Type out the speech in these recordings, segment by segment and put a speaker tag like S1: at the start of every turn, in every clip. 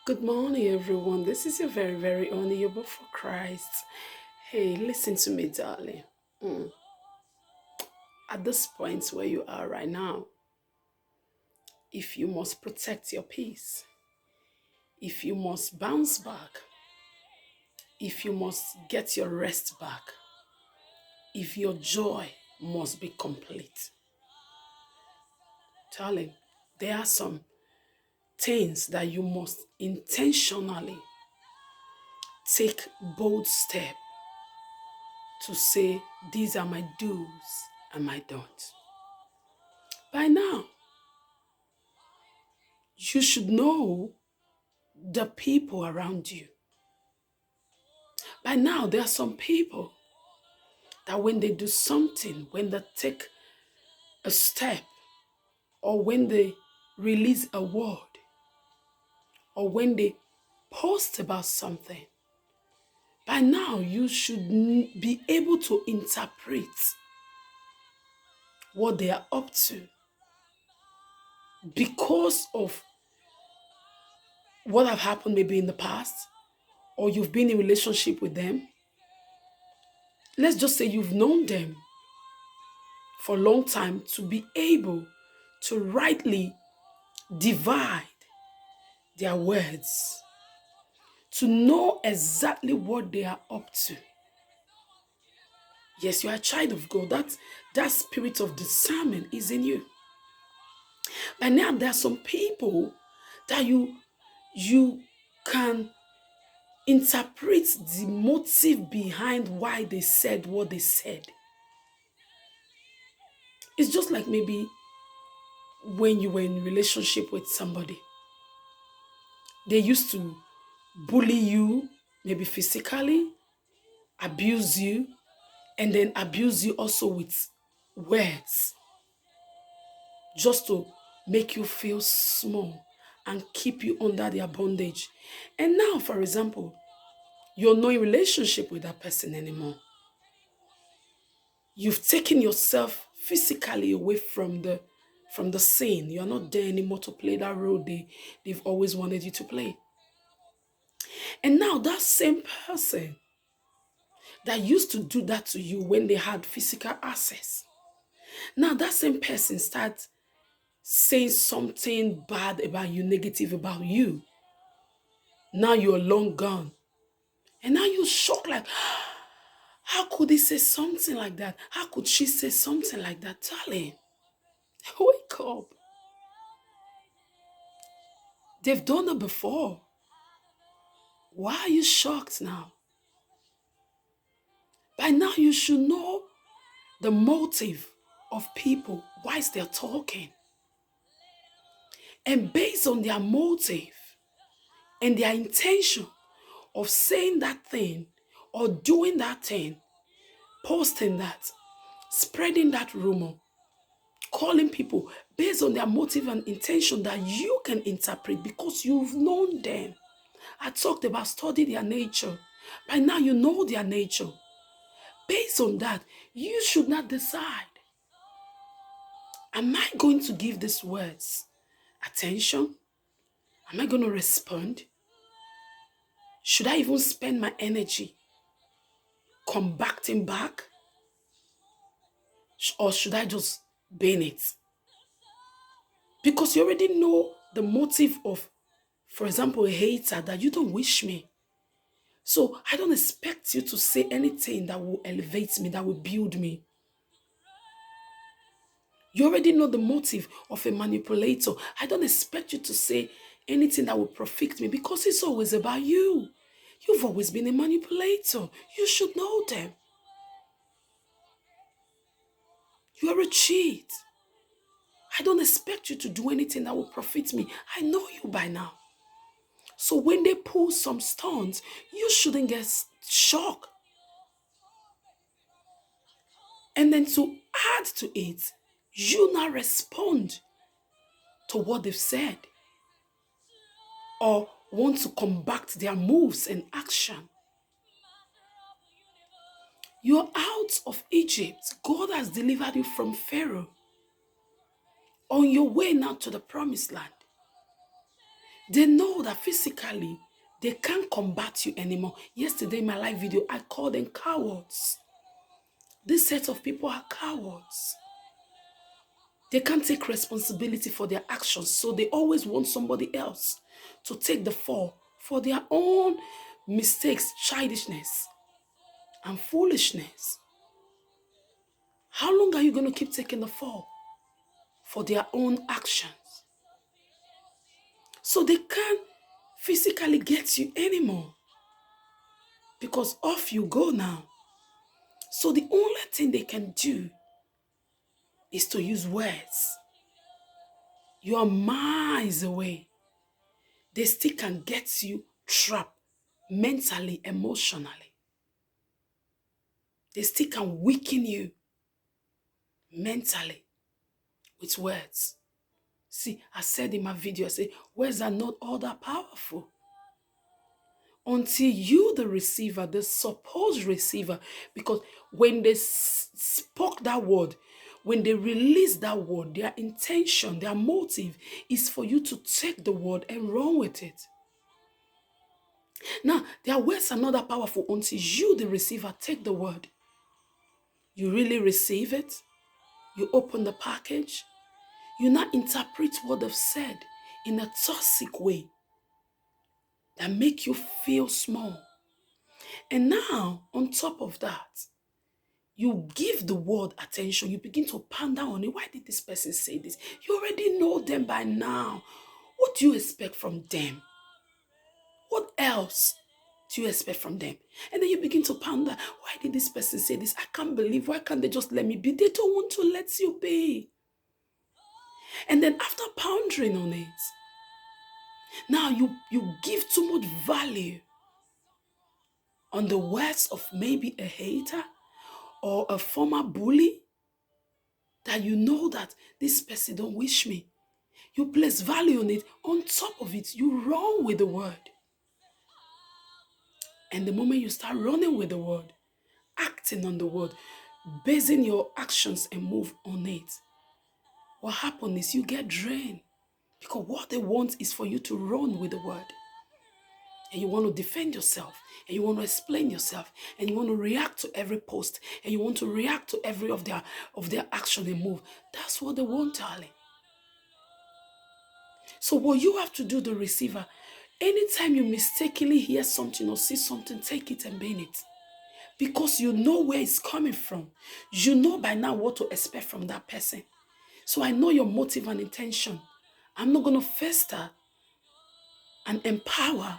S1: Good morning, everyone. This is your very, very own Yobo for Christ. Hey, listen to me, darling. Mm. At this point where you are right now, if you must protect your peace, if you must bounce back, if you must get your rest back, if your joy must be complete, darling, there are some things that you must intentionally take bold step to say, these are my do's and my don'ts. By now, you should know the people around you. By now, there are some people that when they do something, when they take a step, or when they release a word, or when they post about something, by now you should be able to interpret what they are up to because of what have happened maybe in the past, or you've been in relationship with them. Let's just say you've known them for a long time to be able to rightly divide their words, to know exactly what they are up to. Yes, you are a child of God. That spirit of discernment is in you. But now there are some people that you can interpret the motive behind why they said what they said. It's just like maybe when you were in a relationship with somebody. They used to bully you, maybe physically, abuse you, and then abuse you also with words, just to make you feel small and keep you under their bondage. And now, for example, you're not in relationship with that person anymore. You've taken yourself physically away from the scene. You're not there anymore to play that role they've always wanted you to play. And now that same person that used to do that to you when they had physical access, now that same person starts saying something bad about you, negative about you. Now you're long gone. And now you're shocked, like, how could he say something like that? How could she say something like that? Darling, wake up. They've done it before. Why are you shocked now? By now you should know the motive of people whilst they're talking. And based on their motive and their intention of saying that thing or doing that thing, posting that, spreading that rumor, calling people based on their motive and intention that you can interpret because you've known them. I talked about study their nature. By now you know their nature. Based on that, you should not decide. Am I going to give these words attention? Am I going to respond? Should I even spend my energy combating back? Or should I just ban it? Because you already know the motive of, for example, a hater, that you don't wish me. So I don't expect you to say anything that will elevate me, that will build me. You already know the motive of a manipulator. I don't expect you to say anything that will profit me because it's always about you. You've always been a manipulator. You should know them. You are a cheat. I don't expect you to do anything that will profit me. I know you by now. So when they pull some stunts, you shouldn't get shocked. And then to add to it, you now respond to what they've said or want to combat their moves and action. You're out of Egypt. God has delivered you from Pharaoh. On your way now to the promised land. They know that physically they can't combat you anymore. Yesterday in my live video, I called them cowards. This set of people are cowards. They can't take responsibility for their actions, so they always want somebody else to take the fall for their own mistakes, childishness, and foolishness. How long are you going to keep taking the fall for their own actions? So they can't physically get you anymore because off you go now. So the only thing they can do is to use words. You are miles away. They still can get you trapped mentally, emotionally. They still can weaken you mentally with words. See, I said in my video, I said, words are not all that powerful. Until you, the receiver, the supposed receiver, because when they spoke that word, when they release that word, their intention, their motive is for you to take the word and run with it. Now, their words are not that powerful until you, the receiver, take the word. You really receive it. You open the package. You now interpret what they've said in a toxic way that make you feel small. And now, on top of that, you give the word attention. You begin to ponder on it. Why did this person say this? You already know them by now. What do you expect from them? What else do you expect from them? And then you begin to ponder, why did this person say this? I can't believe, why can't they just let me be? They don't want to let you be. And then after pondering on it, now you give too much value on the words of maybe a hater or a former bully, that you know that this person don't wish me. You place value on it. On top of it, you run with the word. And the moment you start running with the word, acting on the word, basing your actions and move on it, what happens is you get drained. Because what they want is for you to run with the word. And you want to defend yourself. And you want to explain yourself. And you want to react to every post. And you want to react to every of their action and move. That's what they want, darling. So what you have to do, the receiver, anytime you mistakenly hear something or see something, take it and mean it. Because you know where it's coming from. You know by now what to expect from that person. So I know your motive and intention. I'm not going to fester and empower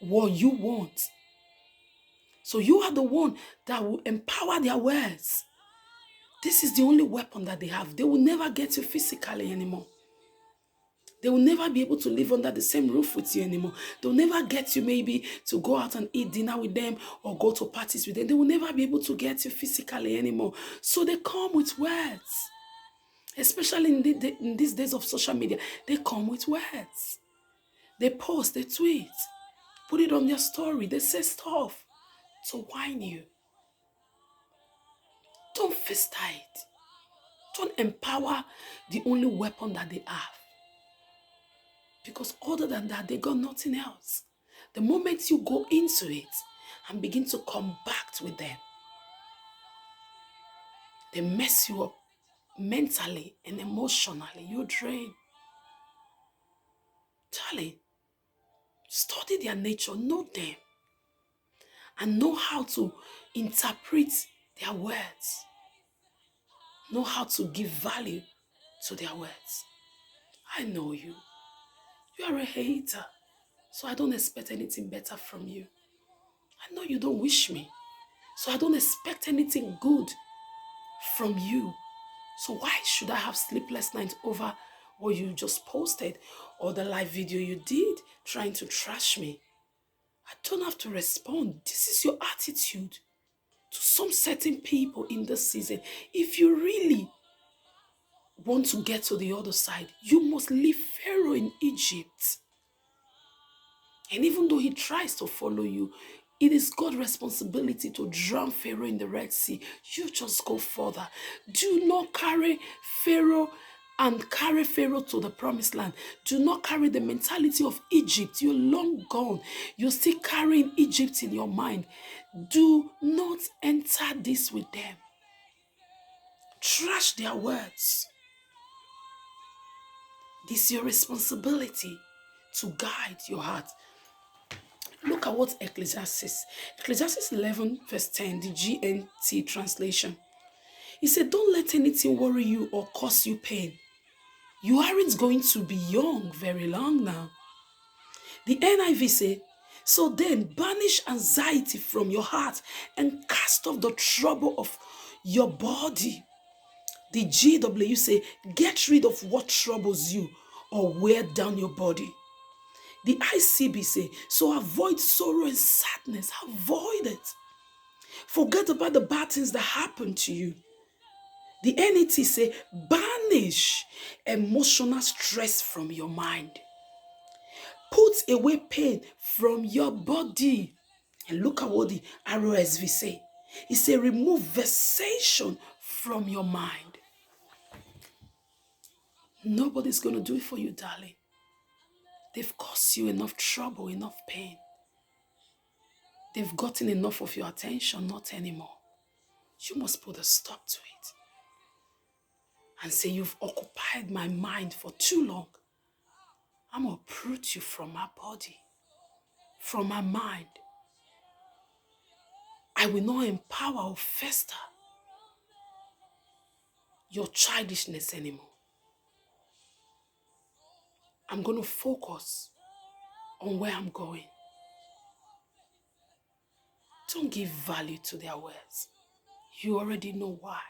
S1: what you want. So you are the one that will empower their words. This is the only weapon that they have. They will never get you physically anymore. They will never be able to live under the same roof with you anymore. They'll never get you maybe to go out and eat dinner with them or go to parties with them. They will never be able to get you physically anymore. So they come with words. Especially in these days of social media, they come with words. They post, they tweet, put it on their story. They say stuff to whine you. Don't fist it. Don't empower the only weapon that they have. Because other than that, they got nothing else. The moment you go into it and begin to combat with them, they mess you up mentally and emotionally. You drain. Darling, study their nature, know them, and know how to interpret their words. Know how to give value to their words. I know you. You are a hater, so I don't expect anything better from you. I know you don't wish me, so I don't expect anything good from you. So why should I have sleepless nights over what you just posted or the live video you did trying to trash me? I don't have to respond. This is your attitude to some certain people in this season. If you really want to get to the other side, you must leave Pharaoh in Egypt. And even though he tries to follow you, it is God's responsibility to drown Pharaoh in the Red Sea. You just go further. Do not carry Pharaoh and carry Pharaoh to the promised land. Do not carry the mentality of Egypt. You're long gone. You're still carrying Egypt in your mind. Do not enter this with them. Trash their words. This is your responsibility to guide your heart. Look at what Ecclesiastes 11 verse 10, the GNT translation. He said, don't let anything worry you or cause you pain. You aren't going to be young very long now. The NIV say, so then banish anxiety from your heart and cast off the trouble of your body. The GW say, get rid of what troubles you or wear down your body. The ICB say, so avoid sorrow and sadness. Avoid it. Forget about the bad things that happen to you. The NET say, banish emotional stress from your mind. Put away pain from your body. And look at what the ROSV say. It say, remove vexation from your mind. Nobody's going to do it for you, darling. They've caused you enough trouble, enough pain. They've gotten enough of your attention, not anymore. You must put a stop to it. And say, you've occupied my mind for too long. I'm going to uproot you from my body, from my mind. I will not empower or fester your childishness anymore. I'm going to focus on where I'm going. Don't give value to their words. You already know why.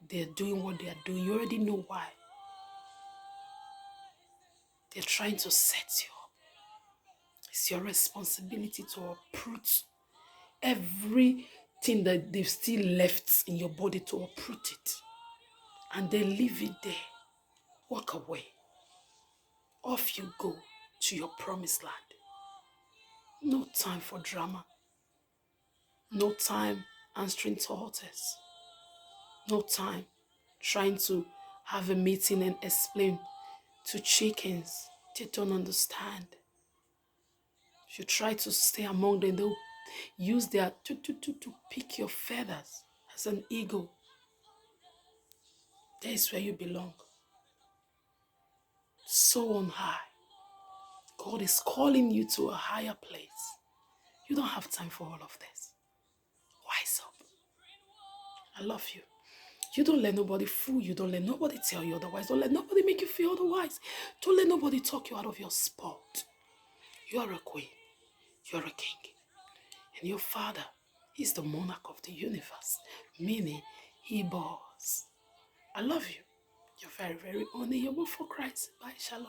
S1: They're doing what they're doing. You already know why. They're trying to set you up. It's your responsibility to uproot everything that they've still left in your body, to uproot it. And then leave it there. Walk away. Off you go to your promised land. No time for drama. No time answering tortoise. No time trying to have a meeting and explain to chickens. They don't understand. If you try to stay among them, they'll use their to pick your feathers as an eagle. There is where you belong. So on high. God is calling you to a higher place. You don't have time for all of this. Wise up. I love you. You don't let nobody fool you. Don't let nobody tell you otherwise. Don't let nobody make you feel otherwise. Don't let nobody talk you out of your spot. You are a queen. You are a king. And your father is the monarch of the universe. Meaning, he boss. I love you. You're very, very only. You're for Christ. Bye. Shalom.